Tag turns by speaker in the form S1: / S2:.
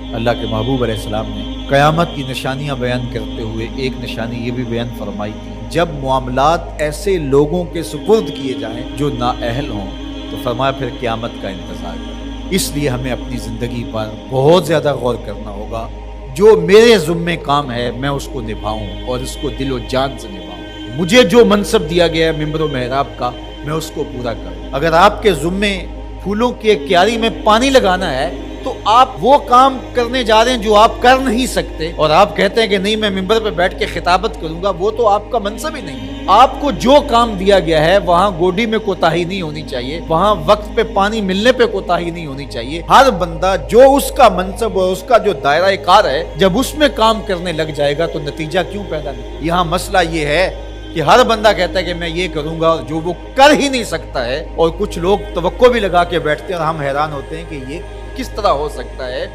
S1: अल्लाह के महबूब अलैहिस्सलाम ने क़यामत की निशानियां बयान करते हुए एक निशानी ये भी बयान फरमाई थी, जब मामलात ऐसे लोगों के सुपुर्द किए जाएं जो नाअहल हों, तो फरमाया फिर क़यामत का इंतज़ार करें। इसलिए हमें अपनी ज़िंदगी पर बहुत ज़्यादा गौर करना होगा। जो मेरे ज़ुम्मे काम है मैं उसको निभाऊं और इसको दिलो जान से निभाऊं। मुझे जो मनसब दिया गया है मिंबर व मेहराब का, मैं उसको पूरा करूं। अगर आपके ज़ुम्मे फूलों की एक क्यारी में पानी लगाना है तो आप वो काम करने जा रहे हैं जो आप कर नहीं सकते, और आप कहते हैं कि नहीं मैं मिंबर पे बैठ के खिताबत करूंगा, वो तो आपका मनसब ही नहीं है। आपको जो काम दिया गया है वहां गोडी में कोताही नहीं होनी चाहिए, वहां वक्त पे पानी मिलने पे कोताही नहीं होनी चाहिए। हर बंदा जो उसका मनसब और उसका जो दायरा कार है, जब उसमें काम करने लग जाएगा तो नतीजा क्यों पैदा नहीं। यहाँ मसला ये है कि हर बंदा कहता है कि मैं ये करूंगा, जो वो कर ही नहीं सकता है, और कुछ लोग तवक्को भी लगा के बैठते हैं और हम हैरान होते हैं कि ये किस तरह हो सकता है।